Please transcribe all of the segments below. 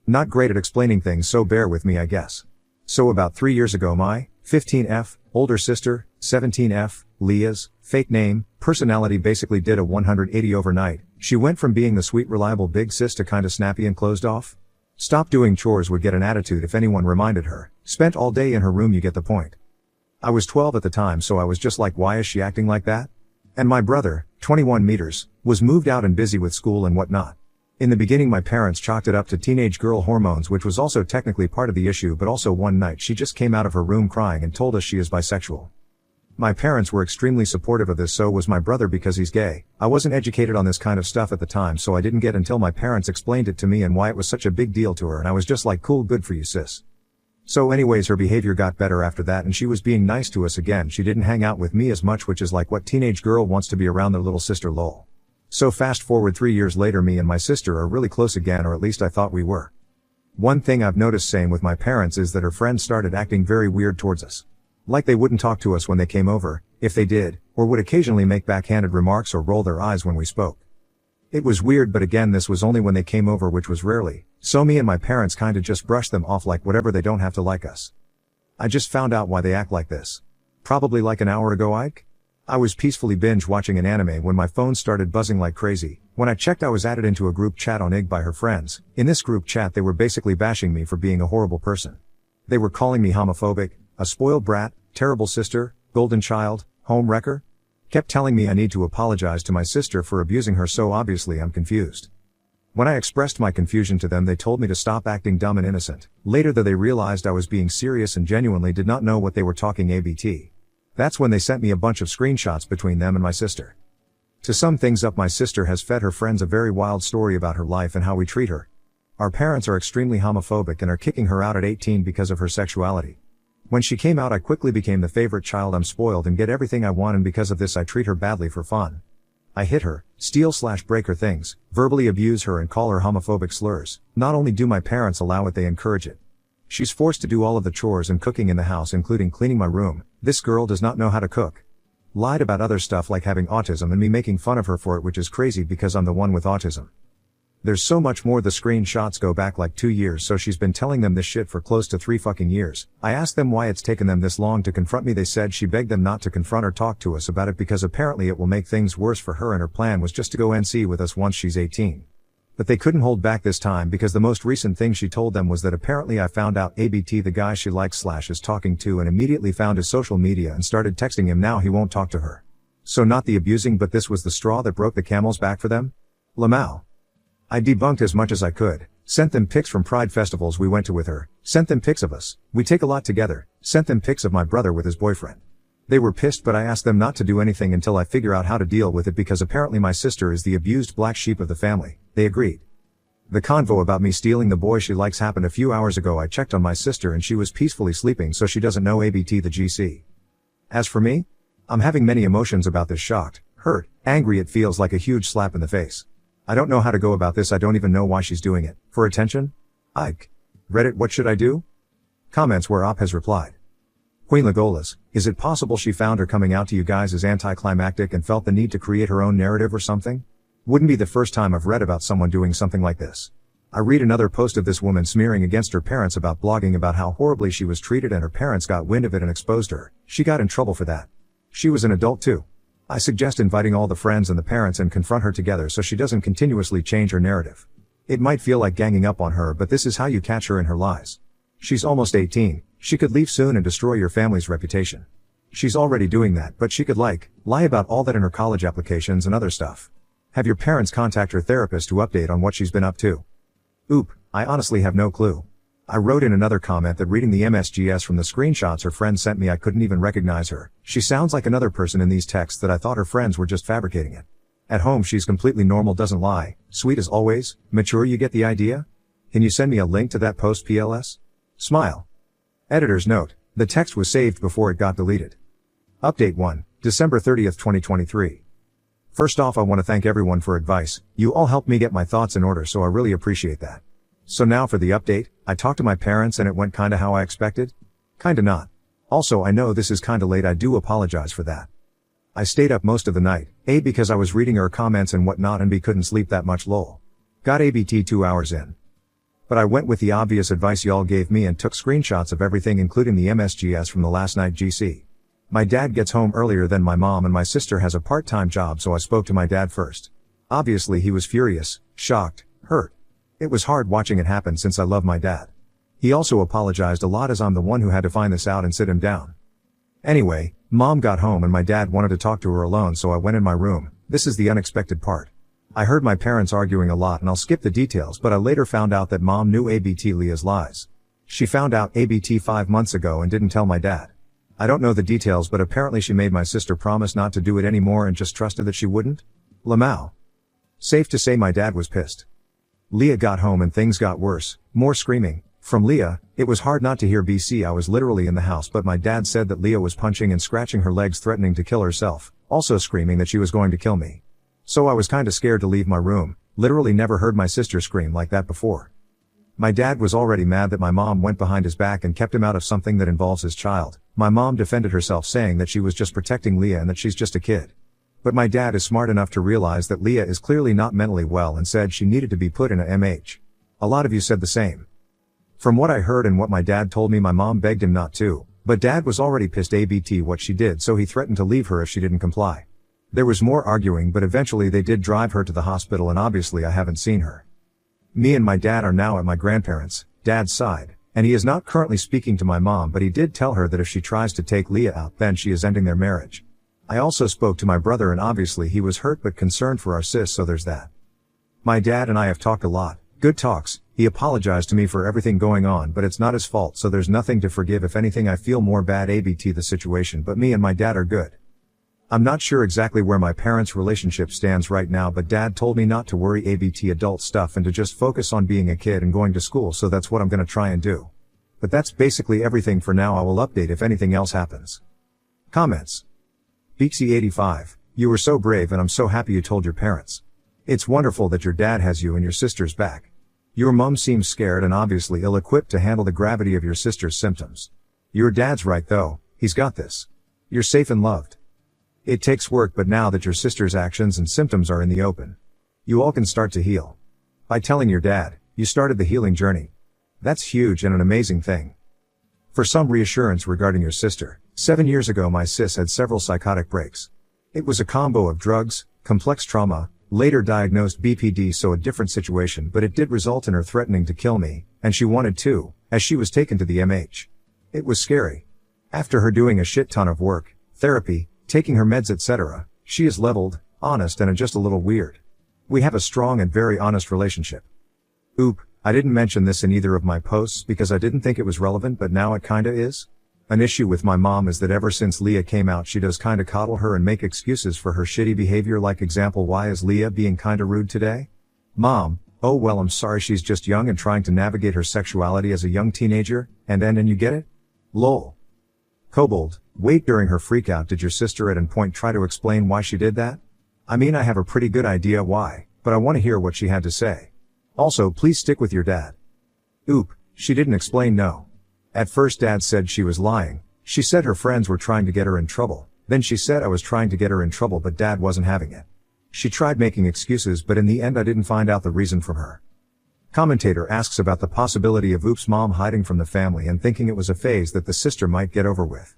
Not great at explaining things, so bear with me, I guess. So about 3 years ago, my 15F, older sister, 17F, Leah's, fake name, personality basically did a 180 overnight. She went from being the sweet reliable big sis to kinda snappy and closed off. Stopped doing chores, would get an attitude if anyone reminded her. Spent all day in her room, you get the point. I was 12 at the time, so I was just like, why is she acting like that? And my brother, 21 meters, was moved out and busy with school and whatnot. In the beginning my parents chalked it up to teenage girl hormones, which was also technically part of the issue, but also one night she just came out of her room crying and told us she is bisexual. My parents were extremely supportive of this, so was my brother because he's gay. I wasn't educated on this kind of stuff at the time, so I didn't get until my parents explained it to me and why it was such a big deal to her, and I was just like, cool, good for you sis. So anyways, her behavior got better after that and she was being nice to us again. She didn't hang out with me as much, which is like what teenage girl wants to be around their little sister, lol. So fast forward 3 years later, me and my sister are really close again, or at least I thought we were. One thing I've noticed same with my parents is that her friends started acting very weird towards us. Like they wouldn't talk to us when they came over, if they did, or would occasionally make backhanded remarks or roll their eyes when we spoke. It was weird, but again this was only when they came over, which was rarely, so me and my parents kinda just brushed them off like whatever, they don't have to like us. I just found out why they act like this. Probably like an hour ago, Ike? I was peacefully binge watching an anime when my phone started buzzing like crazy. When I checked, I was added into a group chat on IG by her friends. In this group chat they were basically bashing me for being a horrible person. They were calling me homophobic, a spoiled brat, terrible sister, golden child, home wrecker. Kept telling me I need to apologize to my sister for abusing her, so obviously I'm confused. When I expressed my confusion to them, they told me to stop acting dumb and innocent. Later though, they realized I was being serious and genuinely did not know what they were talking ABT. That's when they sent me a bunch of screenshots between them and my sister. To sum things up, my sister has fed her friends a very wild story about her life and how we treat her. Our parents are extremely homophobic and are kicking her out at 18 because of her sexuality. When she came out, I quickly became the favorite child. I'm spoiled and get everything I want, and because of this I treat her badly for fun. I hit her, steal/break her things, verbally abuse her and call her homophobic slurs. Not only do my parents allow it, they encourage it. She's forced to do all of the chores and cooking in the house, including cleaning my room. This girl does not know how to cook. Lied about other stuff like having autism and me making fun of her for it, which is crazy because I'm the one with autism. There's so much more. The screenshots go back like 2 years, so she's been telling them this shit for close to 3 fucking years. I asked them why it's taken them this long to confront me. They said she begged them not to confront or talk to us about it because apparently it will make things worse for her, and her plan was just to go NC with us once she's 18. But they couldn't hold back this time because the most recent thing she told them was that apparently I found out ABT, the guy she likes/is talking to, and immediately found his social media and started texting him. Now he won't talk to her. So not the abusing, but this was the straw that broke the camel's back for them? Lamau. I debunked as much as I could, sent them pics from pride festivals we went to with her, sent them pics of us, we take a lot together, sent them pics of my brother with his boyfriend. They were pissed, but I asked them not to do anything until I figure out how to deal with it because apparently my sister is the abused black sheep of the family. They agreed. The convo about me stealing the boy she likes happened a few hours ago. I checked on my sister and she was peacefully sleeping, so she doesn't know ABT the GC. As for me, I'm having many emotions about this: shocked, hurt, angry. It feels like a huge slap in the face. I don't know how to go about this. I don't even know why she's doing it. For attention? Ike. Reddit, what should I do? Comments where Op has replied. Queen Legolas, is it possible she found her coming out to you guys as anticlimactic and felt the need to create her own narrative or something? Wouldn't be the first time I've read about someone doing something like this. I read another post of this woman smearing against her parents about blogging about how horribly she was treated, and her parents got wind of it and exposed her. She got in trouble for that. She was an adult too. I suggest inviting all the friends and the parents and confront her together so she doesn't continuously change her narrative. It might feel like ganging up on her, but this is how you catch her in her lies. She's almost 18, she could leave soon and destroy your family's reputation. She's already doing that, but she could lie about all that in her college applications and other stuff. Have your parents contact her therapist to update on what she's been up to. Oop, I honestly have no clue. I wrote in another comment that reading the MSGS from the screenshots her friend sent me, I couldn't even recognize her. She sounds like another person in these texts that I thought her friends were just fabricating it. At home she's completely normal, doesn't lie, sweet as always, mature. You get the idea? Can you send me a link to that post, PLS? Smile. Editor's note, the text was saved before it got deleted. Update 1, December 30th, 2023. First off, I want to thank everyone for advice. You all helped me get my thoughts in order, so I really appreciate that. So now for the update. I talked to my parents and it went kinda how I expected? Kinda not. Also, I know this is kinda late, I do apologize for that. I stayed up most of the night, A, because I was reading her comments and whatnot, and B, couldn't sleep that much, lol. Got ABT 2 hours in. But I went with the obvious advice y'all gave me and took screenshots of everything including the MSGS from the last night GC. My dad gets home earlier than my mom and my sister has a part-time job, so I spoke to my dad first. Obviously he was furious, shocked, hurt. It was hard watching it happen since I love my dad. He also apologized a lot as I'm the one who had to find this out and sit him down. Anyway, mom got home and my dad wanted to talk to her alone, so I went in my room. This is the unexpected part. I heard my parents arguing a lot and I'll skip the details, but I later found out that mom knew ABT Leah's lies. She found out ABT 5 months ago and didn't tell my dad. I don't know the details, but apparently she made my sister promise not to do it anymore and just trusted that she wouldn't. Lamau. Safe to say my dad was pissed. Leah got home and things got worse, more screaming. From Leah, it was hard not to hear BC. I was literally in the house, but my dad said that Leah was punching and scratching her legs, threatening to kill herself, also screaming that she was going to kill me. So I was kinda scared to leave my room, literally never heard my sister scream like that before. My dad was already mad that my mom went behind his back and kept him out of something that involves his child. My mom defended herself saying that she was just protecting Leah and that she's just a kid. But my dad is smart enough to realize that Leah is clearly not mentally well and said she needed to be put in a MH. A lot of you said the same. From what I heard and what my dad told me, my mom begged him not to, but dad was already pissed ABT what she did, so he threatened to leave her if she didn't comply. There was more arguing, but eventually they did drive her to the hospital and obviously I haven't seen her. Me and my dad are now at my grandparents' dad's side, and he is not currently speaking to my mom, but he did tell her that if she tries to take Leah out, then she is ending their marriage. I also spoke to my brother and obviously he was hurt but concerned for our sis, so there's that. My dad and I have talked a lot, good talks. He apologized to me for everything going on, but it's not his fault, so there's nothing to forgive. If anything, I feel more bad ABT the situation, but me and my dad are good. I'm not sure exactly where my parents' relationship stands right now, but dad told me not to worry ABT adult stuff and to just focus on being a kid and going to school, so that's what I'm gonna try and do. But that's basically everything for now. I will update if anything else happens. Comments. Beaksy85, you were so brave and I'm so happy you told your parents. It's wonderful that your dad has you and your sister's back. Your mom seems scared and obviously ill-equipped to handle the gravity of your sister's symptoms. Your dad's right though, he's got this. You're safe and loved. It takes work, but now that your sister's actions and symptoms are in the open, you all can start to heal. By telling your dad, you started the healing journey. That's huge and an amazing thing. For some reassurance regarding your sister, 7 years ago my sis had several psychotic breaks. It was a combo of drugs, complex trauma, later diagnosed BPD, so a different situation, but it did result in her threatening to kill me, and she wanted to, as she was taken to the MH. It was scary. After her doing a shit ton of work, therapy, taking her meds etc., she is leveled, honest and just a little weird. We have a strong and very honest relationship. Oop, I didn't mention this in either of my posts because I didn't think it was relevant, but now it kinda is. An issue with my mom is that ever since Leah came out she does kinda coddle her and make excuses for her shitty behavior, like example, why is Leah being kinda rude today? Mom, oh well, I'm sorry, she's just young and trying to navigate her sexuality as a young teenager, and you get it? Lol. Kobold, wait, during her freakout did your sister at any point try to explain why she did that? I mean, I have a pretty good idea why, but I want to hear what she had to say. Also, please stick with your dad. Oop, she didn't explain, no. At first dad said she was lying. She said her friends were trying to get her in trouble. Then she said I was trying to get her in trouble, but dad wasn't having it. She tried making excuses, but in the end I didn't find out the reason from her. Commentator asks about the possibility of Oop's mom hiding from the family and thinking it was a phase that the sister might get over with.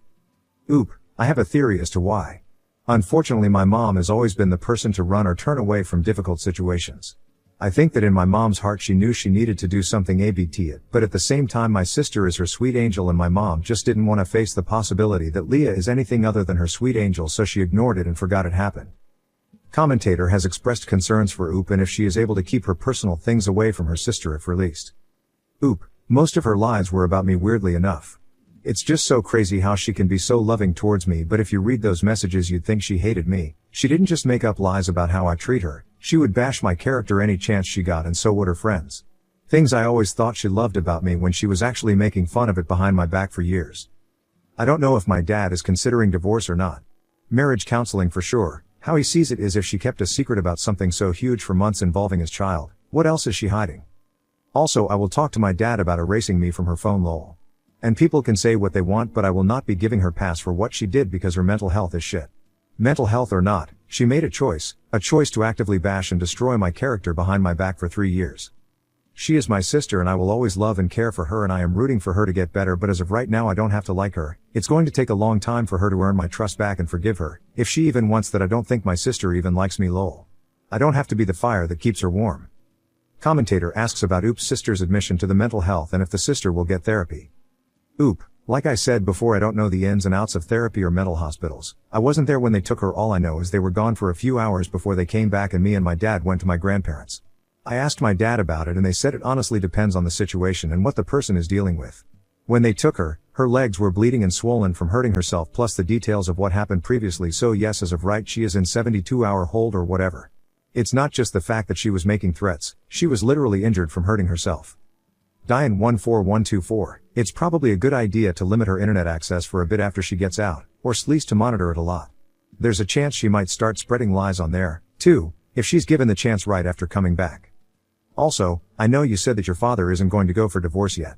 Oop, I have a theory as to why. Unfortunately, my mom has always been the person to run or turn away from difficult situations. I think that in my mom's heart she knew she needed to do something ABT it, but at the same time my sister is her sweet angel and my mom just didn't want to face the possibility that Leah is anything other than her sweet angel, so she ignored it and forgot it happened. Commentator has expressed concerns for Oop and if she is able to keep her personal things away from her sister if released. Oop, most of her lies were about me, weirdly enough. It's just so crazy how she can be so loving towards me, but if you read those messages you'd think she hated me. She didn't just make up lies about how I treat her. She would bash my character any chance she got, and so would her friends. Things I always thought she loved about me when she was actually making fun of it behind my back for years. I don't know if my dad is considering divorce or not. Marriage counseling for sure. How he sees it is if she kept a secret about something so huge for months involving his child, what else is she hiding? Also, I will talk to my dad about erasing me from her phone, lol. And people can say what they want, but I will not be giving her pass for what she did because her mental health is shit. Mental health or not, she made a choice to actively bash and destroy my character behind my back for 3 years. She is my sister and I will always love and care for her, and I am rooting for her to get better, but as of right now I don't have to like her. It's going to take a long time for her to earn my trust back and forgive her, if she even wants that. I don't think my sister even likes me, lol. I don't have to be the fire that keeps her warm. Commentator asks about Oop's sister's admission to the mental health and if the sister will get therapy. Oop. Like I said before, I don't know the ins and outs of therapy or mental hospitals. I wasn't there when they took her. All I know is they were gone for a few hours before they came back, and me and my dad went to my grandparents. I asked my dad about it and they said it honestly depends on the situation and what the person is dealing with. When they took her, her legs were bleeding and swollen from hurting herself, plus the details of what happened previously, so yes, as of right she is in 72-hour hold or whatever. It's not just the fact that she was making threats, she was literally injured from hurting herself. Diane14124, it's probably a good idea to limit her internet access for a bit after she gets out, or at least to monitor it a lot. There's a chance she might start spreading lies on there, too, if she's given the chance right after coming back. Also, I know you said that your father isn't going to go for divorce yet.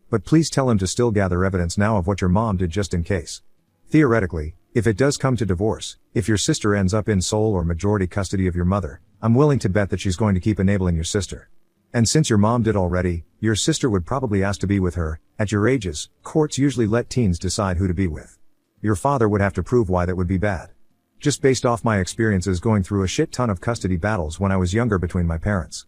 But please tell him to still gather evidence now of what your mom did, just in case. Theoretically, if it does come to divorce, if your sister ends up in sole or majority custody of your mother, I'm willing to bet that she's going to keep enabling your sister. And since your mom did already, your sister would probably ask to be with her. At your ages, courts usually let teens decide who to be with. Your father would have to prove why that would be bad. Just based off my experiences going through a shit ton of custody battles when I was younger between my parents.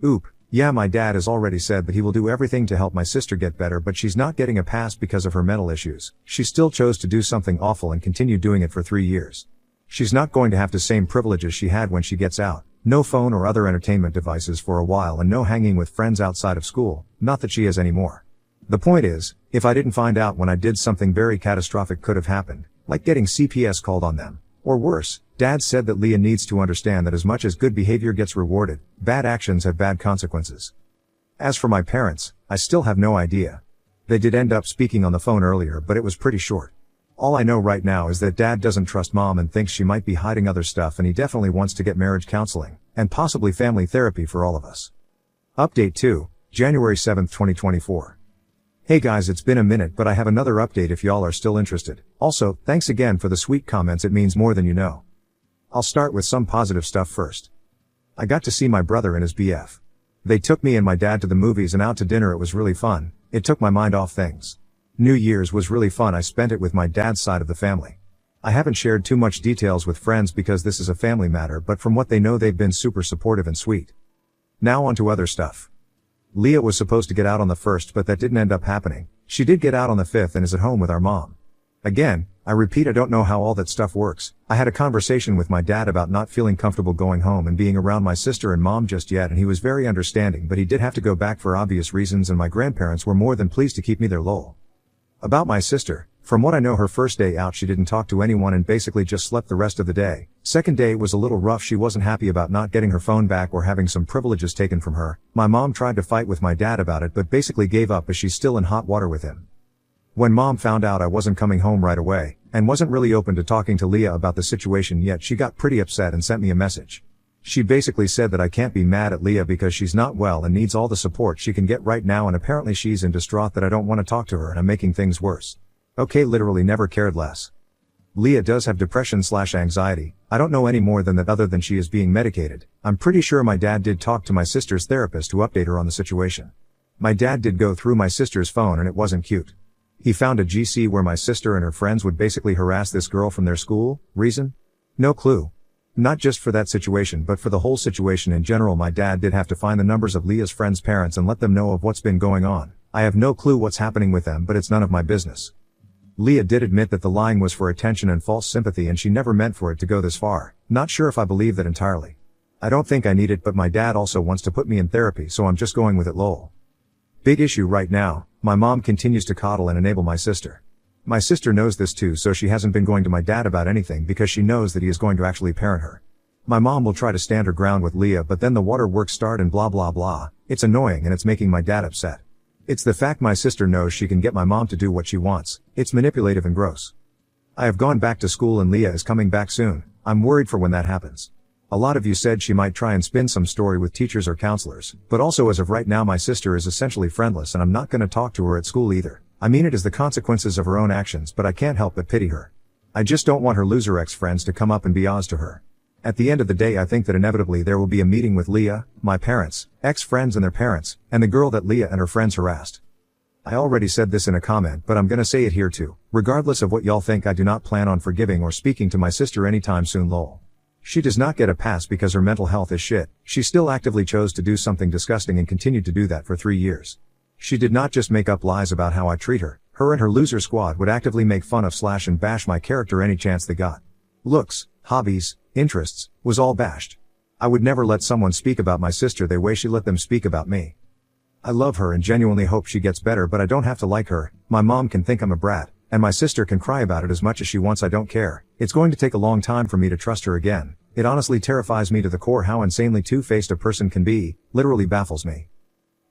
Oop. Yeah, my dad has already said that he will do everything to help my sister get better, but she's not getting a pass because of her mental issues. She still chose to do something awful and continued doing it for 3 years. She's not going to have the same privileges she had when she gets out. No phone or other entertainment devices for a while, and no hanging with friends outside of school, not that she has any more. The point is, if I didn't find out when I did, something very catastrophic could have happened, like getting CPS called on them. Or worse, Dad said that Leah needs to understand that as much as good behavior gets rewarded, bad actions have bad consequences. As for my parents, I still have no idea. They did end up speaking on the phone earlier, but it was pretty short. All I know right now is that Dad doesn't trust Mom and thinks she might be hiding other stuff, and he definitely wants to get marriage counseling, and possibly family therapy for all of us. Update 2, January 7th, 2024. Hey guys, it's been a minute, but I have another update if y'all are still interested. Also, thanks again for the sweet comments, it means more than you know. I'll start with some positive stuff first. I got to see my brother and his BF. They took me and my dad to the movies and out to dinner. It was really fun. It took my mind off things. New Year's was really fun. I spent it with my dad's side of the family. I haven't shared too much details with friends because this is a family matter, but from what they know they've been super supportive and sweet. Now on to other stuff. Leah was supposed to get out on the 1st, but that didn't end up happening. She did get out on the 5th and is at home with our mom. Again, I repeat, I don't know how all that stuff works. I had a conversation with my dad about not feeling comfortable going home and being around my sister and mom just yet, and he was very understanding, but he did have to go back for obvious reasons, and my grandparents were more than pleased to keep me there, lol. About my sister, from what I know, her first day out she didn't talk to anyone and basically just slept the rest of the day. Second day was a little rough. She wasn't happy about not getting her phone back or having some privileges taken from her. My mom tried to fight with my dad about it but basically gave up as she's still in hot water with him. When Mom found out I wasn't coming home right away, and wasn't really open to talking to Leah about the situation yet, she got pretty upset and sent me a message. She basically said that I can't be mad at Leah because she's not well and needs all the support she can get right now, and apparently she's in distraught that I don't want to talk to her and I'm making things worse. Okay, literally never cared less. Leah does have depression/anxiety. I don't know any more than that other than she is being medicated. I'm pretty sure my dad did talk to my sister's therapist to update her on the situation. My dad did go through my sister's phone and it wasn't cute. He found a GC where my sister and her friends would basically harass this girl from their school. Reason? No clue. Not just for that situation but for the whole situation in general. My dad did have to find the numbers of Leah's friends' parents and let them know of what's been going on. I have no clue what's happening with them, but it's none of my business. Leah did admit that the lying was for attention and false sympathy and she never meant for it to go this far. Not sure if I believe that entirely. I don't think I need it, but my dad also wants to put me in therapy, so I'm just going with it, lol. Big issue right now, my mom continues to coddle and enable my sister. My sister knows this too, so she hasn't been going to my dad about anything because she knows that he is going to actually parent her. My mom will try to stand her ground with Leah, but then the waterworks start and blah blah blah. It's annoying and it's making my dad upset. It's the fact my sister knows she can get my mom to do what she wants. It's manipulative and gross. I have gone back to school and Leah is coming back soon. I'm worried for when that happens. A lot of you said she might try and spin some story with teachers or counselors, but also as of right now my sister is essentially friendless and I'm not gonna talk to her at school either. I mean, it is the consequences of her own actions, but I can't help but pity her. I just don't want her loser ex-friends to come up and be Oz to her. At the end of the day, I think that inevitably there will be a meeting with Leah, my parents, ex-friends and their parents, and the girl that Leah and her friends harassed. I already said this in a comment, but I'm gonna say it here too. Regardless of what y'all think, I do not plan on forgiving or speaking to my sister anytime soon, lol. She does not get a pass because her mental health is shit. She still actively chose to do something disgusting and continued to do that for 3 years. She did not just make up lies about how I treat her. Her and her loser squad would actively make fun of / and bash my character any chance they got. Looks, hobbies, interests, was all bashed. I would never let someone speak about my sister the way she let them speak about me. I love her and genuinely hope she gets better, but I don't have to like her. My mom can think I'm a brat, and my sister can cry about it as much as she wants. I don't care. It's going to take a long time for me to trust her again. It honestly terrifies me to the core how insanely two-faced a person can be, literally baffles me.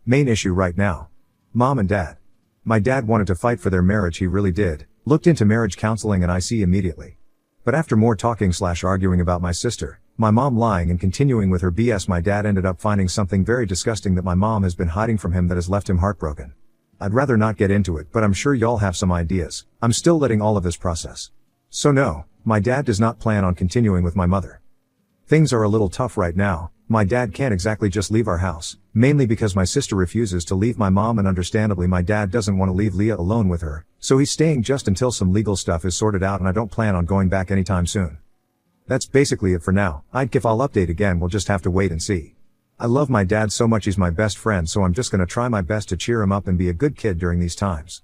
Main issue right now. Mom and dad. My dad wanted to fight for their marriage, he really did. Looked into marriage counseling and I see immediately. But after more talking / arguing about my sister, my mom lying and continuing with her BS, my dad ended up finding something very disgusting that my mom has been hiding from him that has left him heartbroken. I'd rather not get into it, but I'm sure y'all have some ideas. I'm still letting all of this process. So no, my dad does not plan on continuing with my mother. Things are a little tough right now. My dad can't exactly just leave our house, mainly because my sister refuses to leave my mom, and understandably my dad doesn't want to leave Leah alone with her, so he's staying just until some legal stuff is sorted out, and I don't plan on going back anytime soon. That's basically it for now. If I'll update again, we'll just have to wait and see. I love my dad so much, he's my best friend, so I'm just gonna try my best to cheer him up and be a good kid during these times.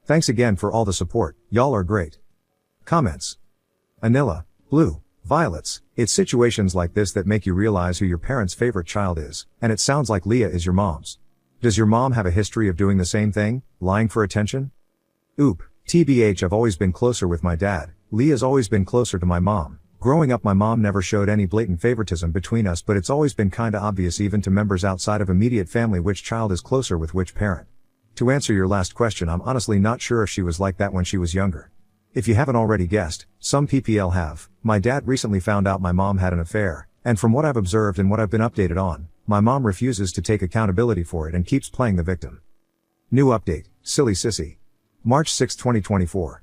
Thanks again for all the support, y'all are great. Comments. Anilla, Blue, Violets. It's situations like this that make you realize who your parents' favorite child is, and it sounds like Leah is your mom's. Does your mom have a history of doing the same thing, lying for attention? Oop, TBH, I've always been closer with my dad. Leah's always been closer to my mom. Growing up, my mom never showed any blatant favoritism between us, but it's always been kinda obvious even to members outside of immediate family which child is closer with which parent. To answer your last question, I'm honestly not sure if she was like that when she was younger. If you haven't already guessed, some PPL have. My dad recently found out my mom had an affair, and from what I've observed and what I've been updated on, my mom refuses to take accountability for it and keeps playing the victim. New update, silly sissy. March 6, 2024.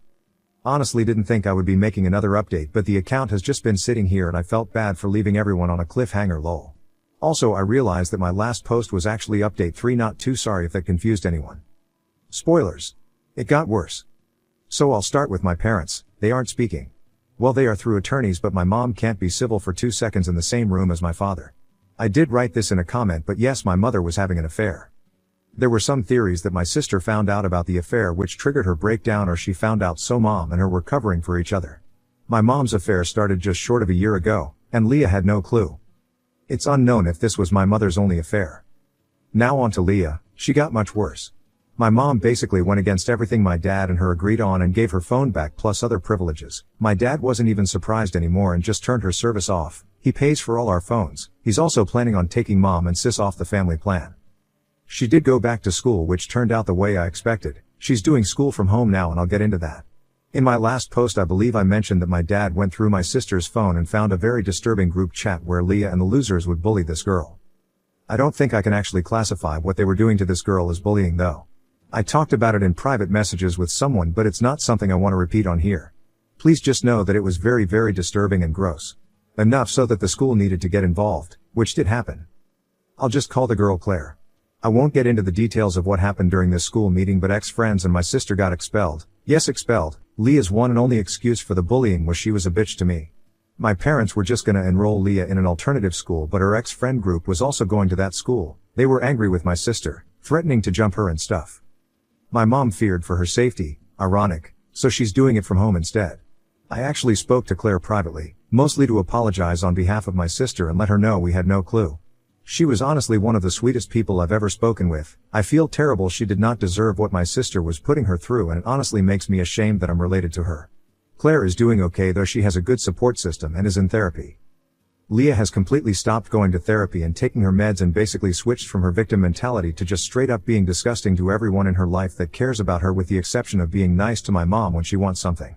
Honestly didn't think I would be making another update, but the account has just been sitting here and I felt bad for leaving everyone on a cliffhanger, lol. Also, I realized that my last post was actually update 3 not 2, sorry if that confused anyone. Spoilers. It got worse. So I'll start with my parents. They aren't speaking. Well, they are through attorneys, but my mom can't be civil for 2 seconds in the same room as my father. I did write this in a comment, but yes, my mother was having an affair. There were some theories that my sister found out about the affair which triggered her breakdown, or she found out so mom and her were covering for each other. My mom's affair started just short of a year ago, and Leah had no clue. It's unknown if this was my mother's only affair. Now on to Leah. She got much worse. My mom basically went against everything my dad and her agreed on and gave her phone back plus other privileges. My dad wasn't even surprised anymore and just turned her service off. He pays for all our phones. He's also planning on taking mom and sis off the family plan. She did go back to school, which turned out the way I expected. She's doing school from home now, and I'll get into that. In my last post, I believe I mentioned that my dad went through my sister's phone and found a very disturbing group chat where Leah and the losers would bully this girl. I don't think I can actually classify what they were doing to this girl as bullying though. I talked about it in private messages with someone, but it's not something I want to repeat on here. Please just know that it was very, very disturbing and gross. Enough so that the school needed to get involved, which did happen. I'll just call the girl Claire. I won't get into the details of what happened during this school meeting, but ex-friends and my sister got expelled. Yes, expelled. Leah's one and only excuse for the bullying was she was a bitch to me. My parents were just gonna enroll Leah in an alternative school, but her ex-friend group was also going to that school. They were angry with my sister, threatening to jump her and stuff. My mom feared for her safety, ironic, so she's doing it from home instead. I actually spoke to Claire privately, mostly to apologize on behalf of my sister and let her know we had no clue. She was honestly one of the sweetest people I've ever spoken with. I feel terrible she did not deserve what my sister was putting her through, and it honestly makes me ashamed that I'm related to her. Claire is doing okay though, she has a good support system and is in therapy. Leah has completely stopped going to therapy and taking her meds and basically switched from her victim mentality to just straight up being disgusting to everyone in her life that cares about her, with the exception of being nice to my mom when she wants something.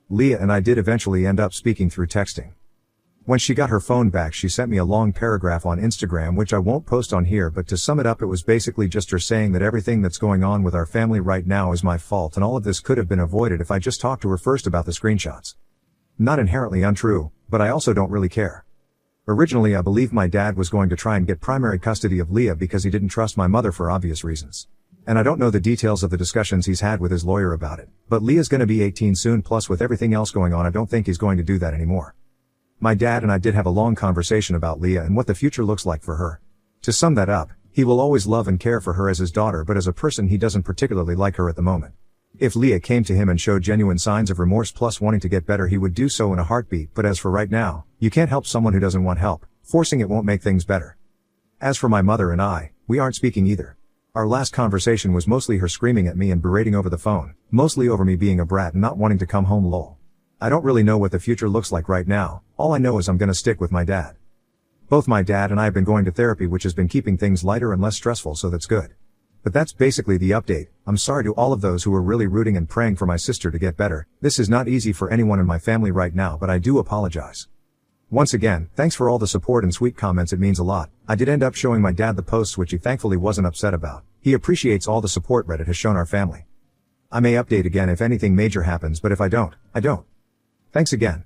Leah and I did eventually end up speaking through texting. When she got her phone back, she sent me a long paragraph on Instagram which I won't post on here, but to sum it up, it was basically just her saying that everything that's going on with our family right now is my fault and all of this could have been avoided if I just talked to her first about the screenshots. Not inherently untrue, but I also don't really care. Originally I believed my dad was going to try and get primary custody of Leah because he didn't trust my mother for obvious reasons. And I don't know the details of the discussions he's had with his lawyer about it, but Leah's gonna be 18 soon, plus with everything else going on I don't think he's going to do that anymore. My dad and I did have a long conversation about Leah and what the future looks like for her. To sum that up, he will always love and care for her as his daughter, but as a person he doesn't particularly like her at the moment. If Leah came to him and showed genuine signs of remorse plus wanting to get better, he would do so in a heartbeat, but as for right now, you can't help someone who doesn't want help. Forcing it won't make things better. As for my mother and I, we aren't speaking either. Our last conversation was mostly her screaming at me and berating over the phone, mostly over me being a brat and not wanting to come home lol. I don't really know what the future looks like right now, all I know is I'm gonna stick with my dad. Both my dad and I have been going to therapy, which has been keeping things lighter and less stressful, so that's good. But that's basically the update. I'm sorry to all of those who are really rooting and praying for my sister to get better. This is not easy for anyone in my family right now, but I do apologize. Once again, thanks for all the support and sweet comments, it means a lot. I did end up showing my dad the posts, which he thankfully wasn't upset about. He appreciates all the support Reddit has shown our family. I may update again if anything major happens, but if I don't, I don't. Thanks again.